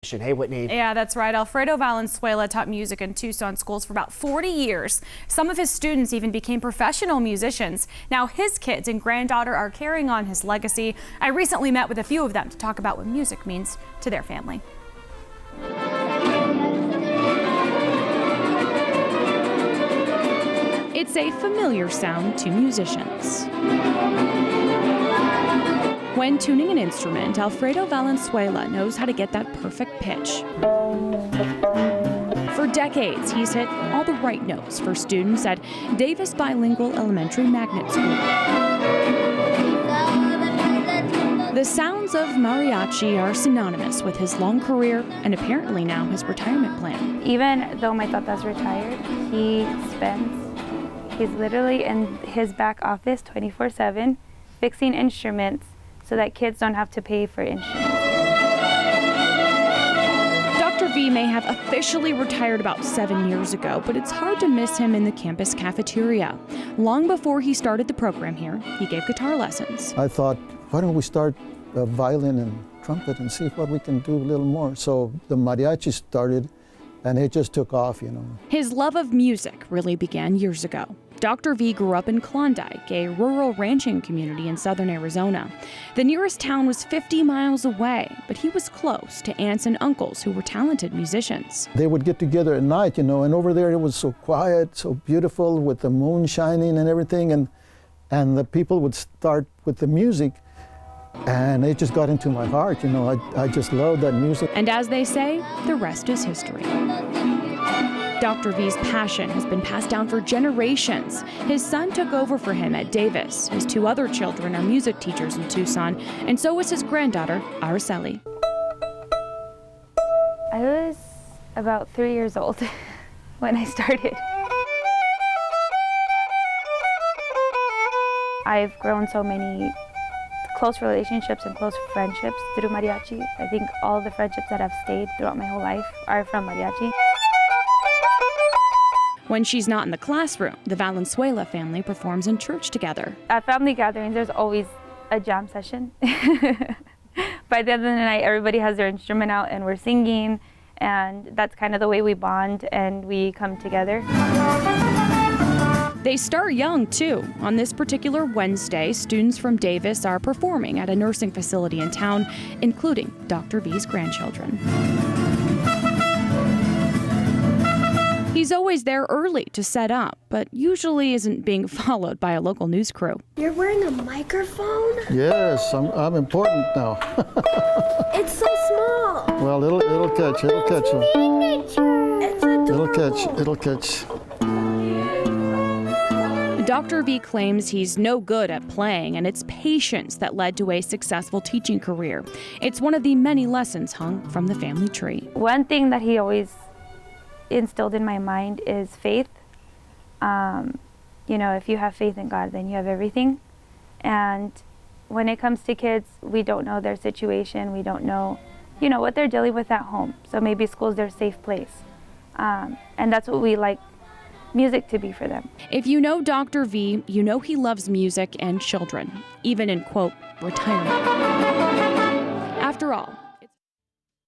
Hey, Whitney. Yeah, that's right. Alfredo Valenzuela taught music in Tucson schools for about 40 years. Some of his students even became professional musicians. Now his kids and granddaughter are carrying on his legacy. I recently met with a few of them to talk about what music means to their family. It's a familiar sound to musicians. When tuning an instrument, Alfredo Valenzuela knows how to get that perfect pitch. For decades, he's hit all the right notes for students at Davis Bilingual Elementary Magnet School. The sounds of mariachi are synonymous with his long career and apparently now his retirement plan. Even though my tata's retired, he's literally in his back office 24/7 fixing instruments so that kids don't have to pay for insurance. Dr. V may have officially retired about 7 years ago, but it's hard to miss him in the campus cafeteria. Long before he started the program here, he gave guitar lessons. I thought, why don't we start violin and trumpet and see what we can do a little more. So the mariachi started, and it just took off, you know. His love of music really began years ago. Dr. V grew up in Klondike, a rural ranching community in southern Arizona. The nearest town was 50 miles away, but he was close to aunts and uncles who were talented musicians. They would get together at night, you know, and over there it was so quiet, so beautiful with the moon shining and everything, and the people would start with the music, and it just got into my heart, you know. I just loved that music. And as they say, the rest is history. Dr. V's passion has been passed down for generations. His son took over for him at Davis. His 2 other children are music teachers in Tucson, and so is his granddaughter, Araceli. I was about 3 years old when I started. I've grown so many close relationships and close friendships through mariachi. I think all the friendships that have stayed throughout my whole life are from mariachi. When she's not in the classroom, the Valenzuela family performs in church together. At family gatherings, there's always a jam session. By the end of the night, everybody has their instrument out and we're singing, and that's kind of the way we bond and we come together. They start young, too. On this particular Wednesday, students from Davis are performing at a nursing facility in town, including Dr. V's grandchildren. He's always there early to set up, but usually isn't being followed by a local news crew. You're wearing a microphone? Yes, I'm important now. It's so small. Well, it'll catch. It's adorable. It'll catch. Dr. V claims he's no good at playing, and it's patience that led to a successful teaching career. It's one of the many lessons hung from the family tree. One thing that he always instilled in my mind is faith. You know, if you have faith in God, then you have everything. And when it comes to kids, we don't know their situation. We don't know, you know, what they're dealing with at home. So maybe school's their safe place. And that's what we like music to be for them. If you know Dr. V, you know he loves music and children, even in, quote, retirement. After all,